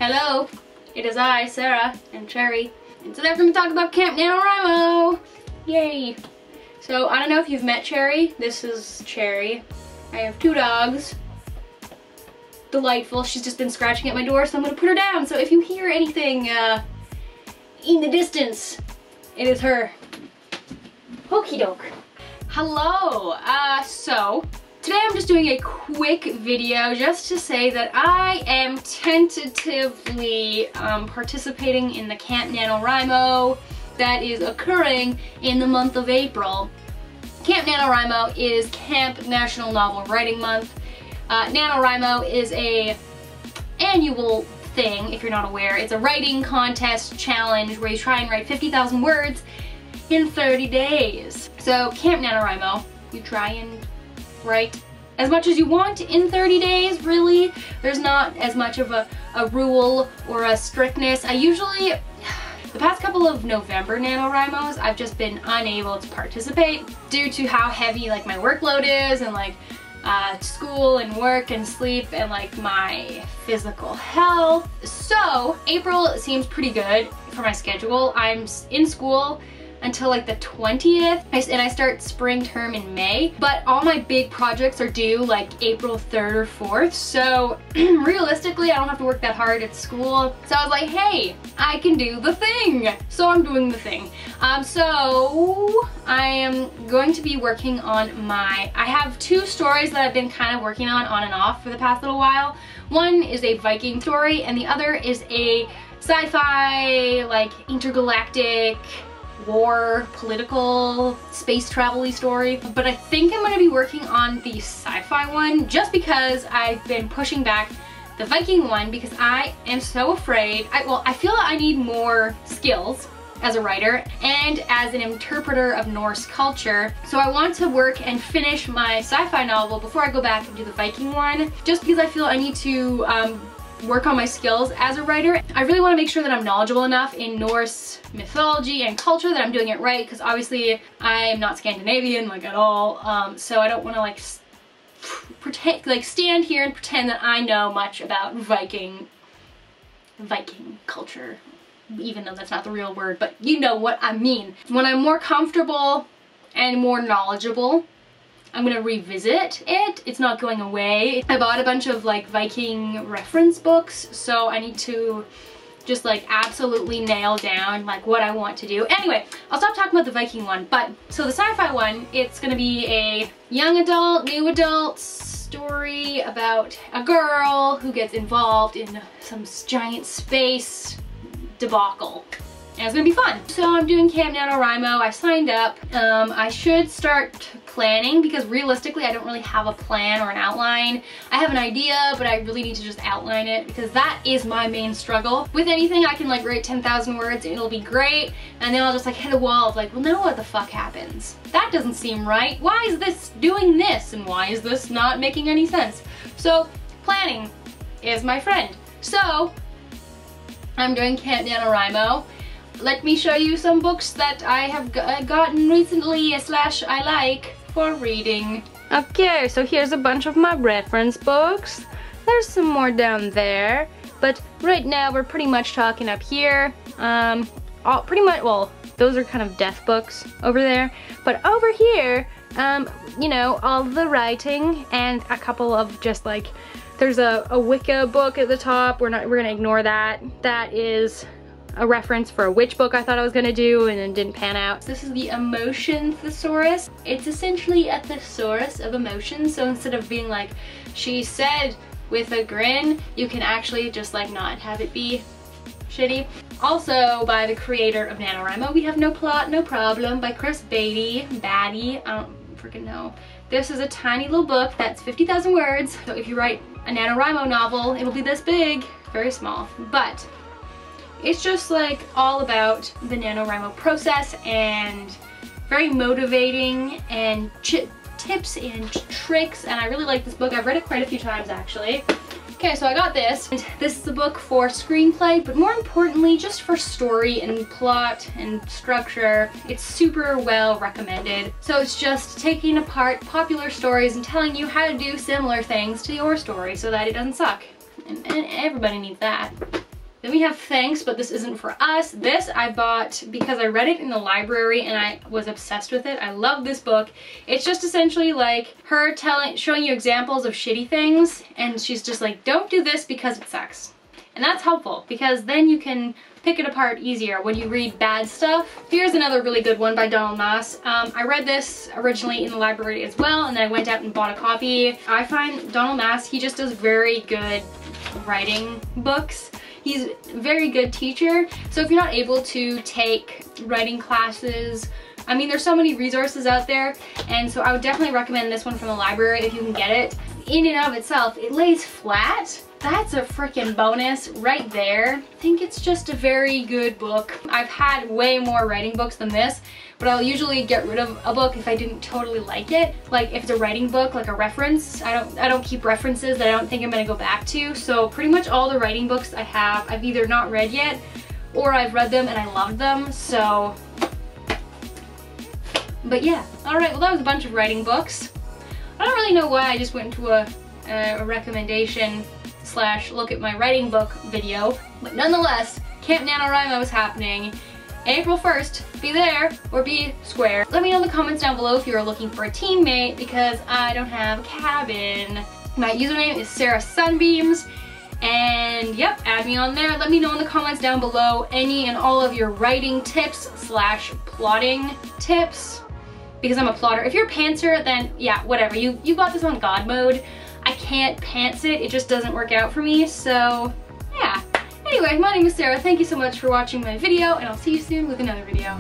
Hello, it is I, Sarah, and Cherry. And today we're going to talk about Camp NaNoWriMo! Yay! So, I don't know if you've met Cherry. This is Cherry. I have two dogs. Delightful. She's just been scratching at my door, so I'm going to put her down. So if you hear anything in the distance, it is her. Okie doke. Hello! So, today I'm just doing a quick video just to say that I am tentatively participating in the Camp NaNoWriMo that is occurring in the month of April. Camp NaNoWriMo is Camp National Novel Writing Month. NaNoWriMo is a annual thing, if you're not aware. It's a writing contest challenge where you try and write 50,000 words in 30 days. So Camp NaNoWriMo, you try and write as much as you want in 30 days, really. There's not as much of a rule or a strictness. The past couple of November NaNoWriMos, I've just been unable to participate due to how heavy like my workload is and like school and work and sleep and like my physical health. So April seems pretty good for my schedule. I'm in school until like the 20th and I start spring term in May, but all my big projects are due like April 3rd or 4th, so realistically I don't have to work that hard at school. So I was like, hey, I can do the thing. So I'm doing the thing. So I am going to be working on I have two stories that I've been kind of working on and off for the past little while. One is a Viking story and the other is a sci-fi, like intergalactic war, political, space travel-y story. But I think I'm going to be working on the sci-fi one just because I've been pushing back the Viking one because I am so afraid. I feel that I need more skills as a writer and as an interpreter of Norse culture. So I want to work and finish my sci-fi novel before I go back and do the Viking one, just because I feel I need to work on my skills as a writer. I really want to make sure that I'm knowledgeable enough in Norse mythology and culture that I'm doing it right, because obviously I'm not Scandinavian like at all, so I don't want to like stand here and pretend that I know much about Viking culture, even though that's not the real word, but you know what I mean. When I'm more comfortable and more knowledgeable, I'm gonna revisit it. It's not going away. I bought a bunch of like Viking reference books, so I need to just like absolutely nail down like what I want to do. Anyway, I'll stop talking about the Viking one, but so the sci-fi one, it's gonna be a young adult, new adult story about a girl who gets involved in some giant space debacle. And it's gonna be fun. So I'm doing Camp NaNoWriMo. I signed up. I should start planning because realistically I don't really have a plan or an outline. I have an idea, but I really need to just outline it because that is my main struggle. With anything I can like write 10,000 words and it'll be great, and then I'll just like hit a wall of like, well now what the fuck happens? That doesn't seem right. Why is this doing this and why is this not making any sense? So planning is my friend. So I'm doing Camp NaNoWriMo. Let me show you some books that I have gotten recently / I like for reading. Okay, so here's a bunch of my reference books. There's some more down there, but right now we're pretty much talking up here. Well, those are kind of death books over there, but over here, you know, all the writing and a couple of just like, there's a Wicca book at the top. We're gonna ignore that. That is a reference for a witch book I thought I was gonna do and then didn't pan out. This is the Emotion Thesaurus. It's essentially a thesaurus of emotions, so instead of being like, she said with a grin, you can actually just like not have it be shitty. Also by the creator of NaNoWriMo, We Have No Plot, No Problem by Chris Batty, I don't freaking know. This is a tiny little book that's 50,000 words, so if you write a NaNoWriMo novel, it'll be this big, very small, but it's just like all about the NaNoWriMo process and very motivating and tips and tricks, and I really like this book. I've read it quite a few times actually. Okay, so I got this. And this is a book for screenplay, but more importantly just for story and plot and structure. It's super well recommended. So it's just taking apart popular stories and telling you how to do similar things to your story so that it doesn't suck. And everybody needs that. Then we have Thanks, but this isn't for us. This I bought because I read it in the library and I was obsessed with it. I love this book. It's just essentially like her showing you examples of shitty things, and she's just like, don't do this because it sucks. And that's helpful because then you can pick it apart easier when you read bad stuff. Here's another really good one by Donald Maas. I read this originally in the library as well, and then I went out and bought a copy. I find Donald Maas, he just does very good writing books. He's a very good teacher. So if you're not able to take writing classes, I mean, there's so many resources out there, and so I would definitely recommend this one from the library if you can get it. In and of itself, it lays flat. That's a freaking bonus right there. I think it's just a very good book. I've had way more writing books than this, but I'll usually get rid of a book if I didn't totally like it. Like if it's a writing book, like a reference, I don't keep references that I don't think I'm gonna go back to. So pretty much all the writing books I have, I've either not read yet, or I've read them and I loved them, so. But yeah, all right, well that was a bunch of writing books. I don't really know why I just went into a recommendation / look at my writing book video, but nonetheless, Camp NaNoWriMo is happening April 1st. Be there or be square. Let me know in the comments down below if you're looking for a teammate because I don't have a cabin. My username is Sarah Sunbeams, and yep, add me on there. Let me know in the comments down below any and all of your writing tips / plotting tips, because I'm a plotter. If you're a pantser, then yeah, whatever. You got this on God mode. I can't pants it. It just doesn't work out for me. So yeah. Anyway, my name is Sarah. Thank you so much for watching my video, and I'll see you soon with another video.